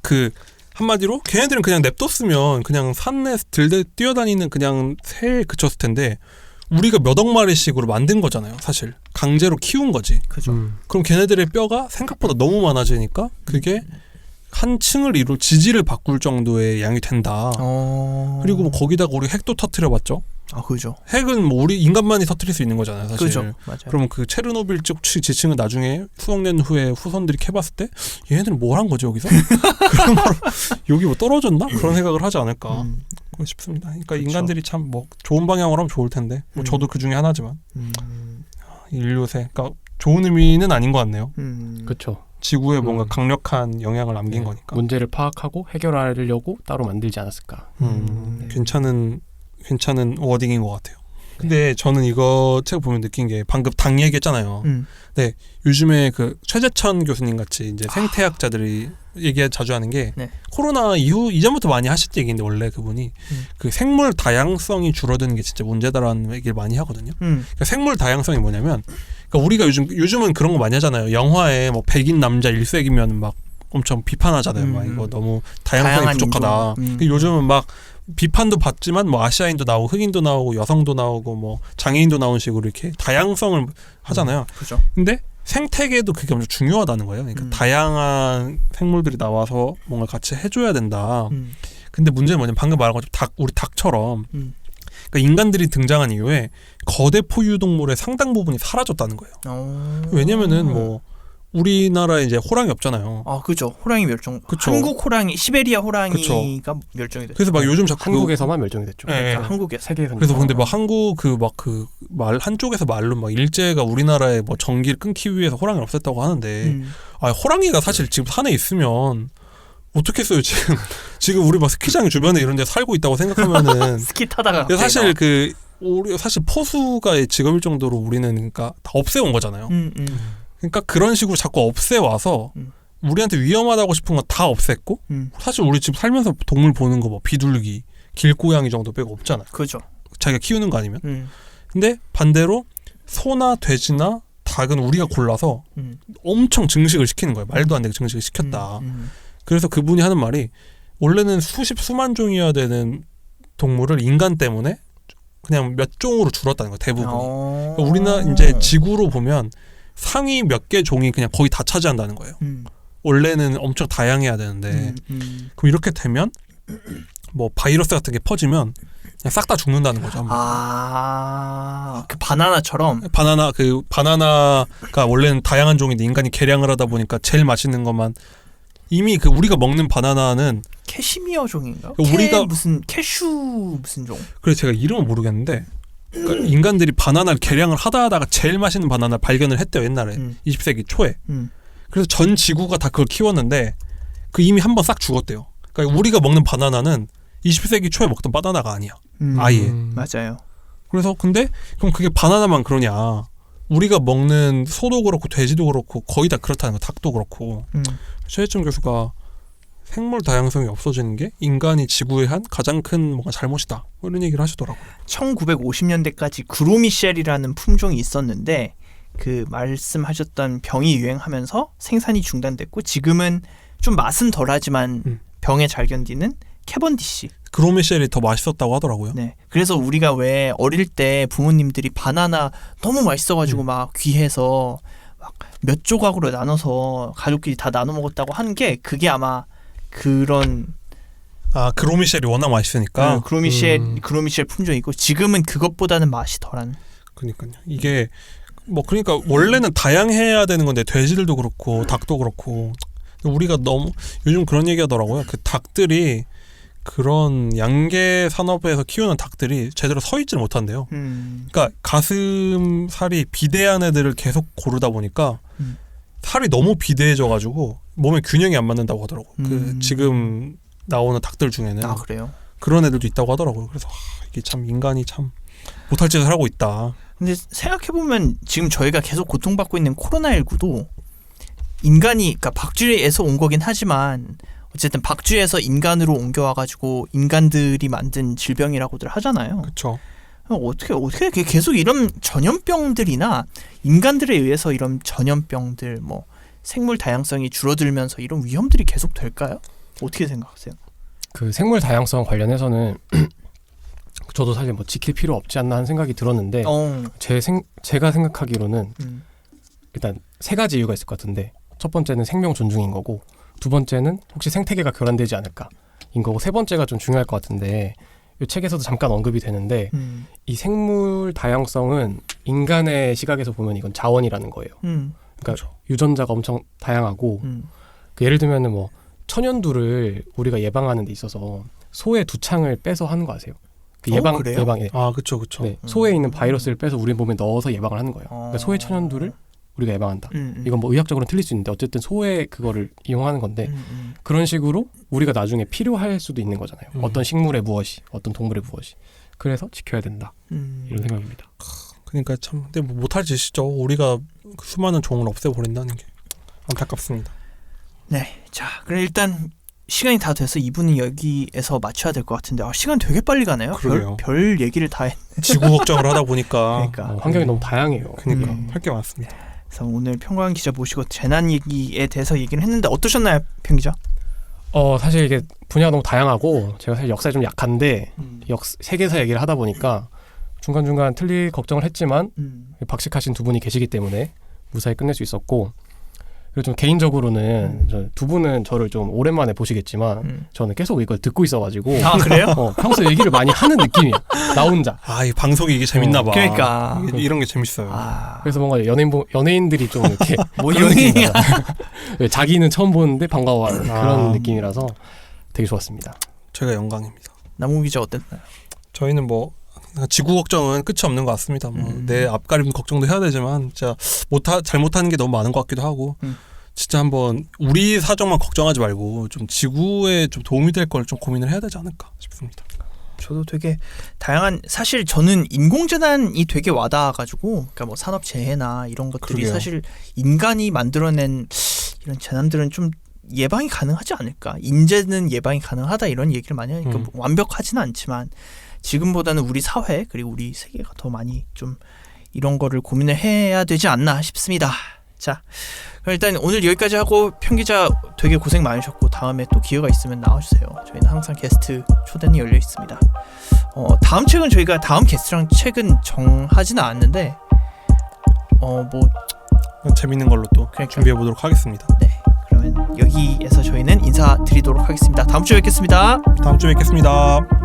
그 한마디로 걔네들은 그냥 냅뒀으면 그냥 산에 들들 뛰어다니는 그냥 새에 그쳤을 텐데 우리가 몇 억 마리씩으로 만든 거잖아요. 사실 강제로 키운 거지. 그죠. 그럼 걔네들의 뼈가 생각보다 너무 많아지니까 그게 한 층을 이루 지지를 바꿀 정도의 양이 된다. 그리고 뭐 거기다가 우리 핵도 터트려봤죠. 아 그죠. 핵은 뭐 우리 인간만이 터트릴 수 있는 거잖아요. 사실. 그죠. 맞아요. 그러면 그 체르노빌 쪽 지층은 나중에 수억년 후에 후손들이 캐봤을 때 얘네들은 뭘 한 거지 여기서? 그런 걸 여기 뭐 떨어졌나? 그런 생각을 하지 않을까 싶습니다. 그러니까 그쵸. 인간들이 참 뭐 좋은 방향으로 하면 좋을 텐데 뭐 저도 그 중에 하나지만 인류세 그러니까 좋은 의미는 아닌 것 같네요. 그렇죠. 지구에 뭔가 강력한 영향을 남긴 네. 거니까. 문제를 파악하고 해결하려고 따로 만들지 않았을까. 네. 괜찮은 워딩인 것 같아요. 근데 저는 이거 책 보면 느낀 게 방금 닭 얘기했잖아요. 네, 요즘에 그 최재천 교수님 같이 이제 생태학자들이 얘기 자주 하는 게 네. 코로나 이후 이전부터 많이 하실 얘기인데 원래 그분이 그 생물 다양성이 줄어드는 게 진짜 문제다라는 얘기를 많이 하거든요. 그러니까 생물 다양성이 뭐냐면 그러니까 우리가 요즘은 그런 거 많이 하잖아요. 영화에 뭐 백인 남자 일색이면 막 엄청 비판하잖아요. 막 이거 너무 다양성이 부족하다. 요즘은 막 비판도 받지만 뭐 아시아인도 나오고 흑인도 나오고 여성도 나오고 뭐 장애인도 나오는 식으로 이렇게 다양성을 하잖아요. 그죠. 근데 생태계도 그게 엄청 중요하다는 거예요. 그러니까 다양한 생물들이 나와서 뭔가 같이 해줘야 된다. 근데 문제는 뭐냐면 방금 말한 것처럼 우리 닭처럼 그러니까 인간들이 등장한 이후에 거대 포유동물의 상당 부분이 사라졌다는 거예요. 왜냐면은 뭐 우리나라에 이제 호랑이 없잖아요. 아 그죠. 호랑이 멸종. 그쵸. 한국 호랑이, 시베리아 호랑이가 그쵸. 멸종이 됐죠. 그래서 막 요즘 자꾸 한국에서만 멸종이 됐죠. 네. 그러니까 한국에서. 세계에서. 그래서 근데 막 한국 그 말 한쪽에서 말로 막 일제가 우리나라의 뭐 전기를 끊기 위해서 호랑이를 없앴다고 하는데 아 호랑이가 사실 지금 산에 있으면 어떻겠어요 지금 우리 막 스키장 주변에 이런 데 살고 있다고 생각하면은 스키 타다가 사실 우리 사실 포수가 직업일 정도로 우리는 그러니까 다 없애온 거잖아요. 그러니까 그런 식으로 자꾸 없애와서 우리한테 위험하다고 싶은 건 다 없앴고 사실 우리 지금 살면서 동물 보는 거 뭐 비둘기, 길고양이 정도 빼고 없잖아요. 그죠. 자기가 키우는 거 아니면. 근데 반대로 소나 돼지나 닭은 우리가 골라서 엄청 증식을 시키는 거예요. 말도 안 되게 증식을 시켰다. 그래서 그분이 하는 말이 원래는 수만 종이어야 되는 동물을 인간 때문에 그냥 몇 종으로 줄었다는 거예요. 대부분이. 그러니까 우리나라 이제 지구로 보면 상위 몇 개 종이 그냥 거의 다 차지한다는 거예요. 원래는 엄청 다양해야 되는데 그럼 이렇게 되면 뭐 바이러스 같은 게 퍼지면 그냥 싹 다 죽는다는 거죠. 그 바나나처럼. 바나나가 원래는 다양한 종인데 인간이 개량을 하다 보니까 제일 맛있는 것만 이미 그 우리가 먹는 바나나는 캐시미어 종인가? 우리가 무슨 캐슈 무슨 종? 그래서 제가 이름은 모르겠는데 그러니까 인간들이 바나나를 개량을 하다가 제일 맛있는 바나나를 발견을 했대요 옛날에 20세기 초에. 그래서 전 지구가 다 그걸 키웠는데 그 이미 한번 싹 죽었대요. 그러니까 우리가 먹는 바나나는 20세기 초에 먹던 바나나가 아니야. 아예. 맞아요. 그래서 근데 그럼 그게 바나나만 그러냐? 우리가 먹는 소도 그렇고 돼지도 그렇고 거의 다 그렇다는 거. 닭도 그렇고. 최혜정 교수가 생물 다양성이 없어지는 게 인간이 지구에 한 가장 큰 뭔가 잘못이다. 이런 얘기를 하시더라고요. 1950년대까지 그로미셸이라는 품종이 있었는데 그 말씀하셨던 병이 유행하면서 생산이 중단됐고 지금은 좀 맛은 덜하지만 병에 잘 견디는 캐번디시. 그로미셸이 더 맛있었다고 하더라고요. 네. 그래서 우리가 왜 어릴 때 부모님들이 바나나 너무 맛있어가지고 막 귀해서 막 몇 조각으로 나눠서 가족끼리 다 나눠 먹었다고 하는 게 그게 아마 그런 그로미셸이 워낙 맛있으니까. 그로미셸 품종이고 지금은 그것보다는 맛이 덜한. 그러니까요. 이게 뭐 그러니까 원래는 다양해야 되는 건데 돼지들도 그렇고 닭도 그렇고 우리가 너무 요즘 그런 얘기하더라고요. 그 닭들이 그런 양계 산업에서 키우는 닭들이 제대로 서 있지를 못한대요. 그러니까 가슴살이 비대한 애들을 계속 고르다 보니까 살이 너무 비대해져가지고 몸에 균형이 안 맞는다고 하더라고요. 그 지금 나오는 닭들 중에는 그래요? 그런 애들도 있다고 하더라고요. 그래서 이게 참 인간이 참 못할 짓을 하고 있다. 근데 생각해보면 지금 저희가 계속 고통받고 있는 코로나19도 인간이 그러니까 박쥐에서 온 거긴 하지만 어쨌든 박쥐에서 인간으로 옮겨와가지고 인간들이 만든 질병이라고들 하잖아요. 그렇죠. 어떻게 계속 이런 전염병들이나 인간들에 의해서 이런 전염병들 뭐 생물 다양성이 줄어들면서 이런 위험들이 계속 될까요? 어떻게 생각하세요? 그 생물 다양성 관련해서는 저도 사실 뭐 지킬 필요 없지 않나 하는 생각이 들었는데 제가 생각하기로는 일단 세 가지 이유가 있을 것 같은데 첫 번째는 생명 존중인 거고 두 번째는 혹시 생태계가 교란되지 않을까인 거고 세 번째가 좀 중요할 것 같은데 이 책에서도 잠깐 언급이 되는데 이 생물 다양성은 인간의 시각에서 보면 이건 자원이라는 거예요. 그러니까 그렇죠. 유전자가 엄청 다양하고 그 예를 들면은 뭐 천연두를 우리가 예방하는 데 있어서 소의 두창을 빼서 하는 거 아세요? 그 그래요? 예방에 아, 그렇죠, 그렇죠. 네, 소에 있는 바이러스를 빼서 우리 몸에 넣어서 예방을 하는 거예요. 그러니까 소의 천연두를 우리가 예방한다. 이건 뭐 의학적으로는 틀릴 수 있는데 어쨌든 소의 그거를 이용하는 건데 그런 식으로 우리가 나중에 필요할 수도 있는 거잖아요. 어떤 식물의 무엇이, 어떤 동물의 무엇이. 그래서 지켜야 된다. 이런 생각입니다. 그러니까 참 근데 뭐 못할 짓이죠. 우리가 수많은 종을 없애버린다는 게 안타깝습니다. 네, 자 그럼 일단 시간이 다 돼서 2부는 여기에서 마쳐야 될 것 같은데 시간 되게 빨리 가네요. 그러게요. 별 얘기를 다 했네. 지구 걱정을 하다 보니까 그러니까 환경이 너무 다양해요. 그러니까 할 게 많습니다. 그래서 오늘 평광 기자 모시고 재난 얘기에 대해서 얘기를 했는데 어떠셨나요, 평 기자? 사실 이게 분야가 너무 다양하고 제가 사실 역사에 좀 약한데 세계사 얘기를 하다 보니까 중간중간 틀릴 걱정을 했지만 박식하신 두 분이 계시기 때문에 무사히 끝낼 수 있었고 그리고 좀 개인적으로는 두 분은 저를 좀 오랜만에 보시겠지만 저는 계속 이걸 듣고 있어가지고 그래요? 평소에 얘기를 많이 하는 느낌이야. 나 혼자. 이 방송이 이게 재밌나 봐. 그러니까 이런 게 재밌어요. 그래서 뭔가 연예인들이 좀 이렇게 뭐 연예인이야. 자기는 처음 보는데 반가워하는 그런 느낌이라서 되게 좋았습니다. 저희가 영광입니다. 남궁 기자 어땠나요? 저희는 뭐 지구 걱정은 끝이 없는 것 같습니다. 내 앞가림 걱정도 해야 되지만 진짜 잘못하는 게 너무 많은 것 같기도 하고 진짜 한번 우리 사정만 걱정하지 말고 좀 지구에 좀 도움이 될 걸 좀 고민을 해야 되지 않을까 싶습니다. 저도 되게 다양한 사실 저는 인공재난이 되게 와닿아가지고 그러니까 뭐 산업재해나 이런 것들이 그러게요. 사실 인간이 만들어낸 이런 재난들은 좀 예방이 가능하지 않을까. 인재는 예방이 가능하다 이런 얘기를 많이 하니까 뭐 완벽하지는 않지만 지금보다는 우리 사회 그리고 우리 세계가 더 많이 좀 이런 거를 고민을 해야 되지 않나 싶습니다. 자, 그럼 일단 오늘 여기까지 하고 평 기자 되게 고생 많으셨고 다음에 또 기회가 있으면 나와주세요. 저희는 항상 게스트 초대는 열려 있습니다. 다음 책은 저희가 다음 게스트랑 책은 정하지는 않았는데 뭐 재밌는 걸로 또 준비해 보도록 하겠습니다. 네, 그러면 여기에서 저희는 인사드리도록 하겠습니다. 다음 주에 뵙겠습니다. 다음 주에 뵙겠습니다.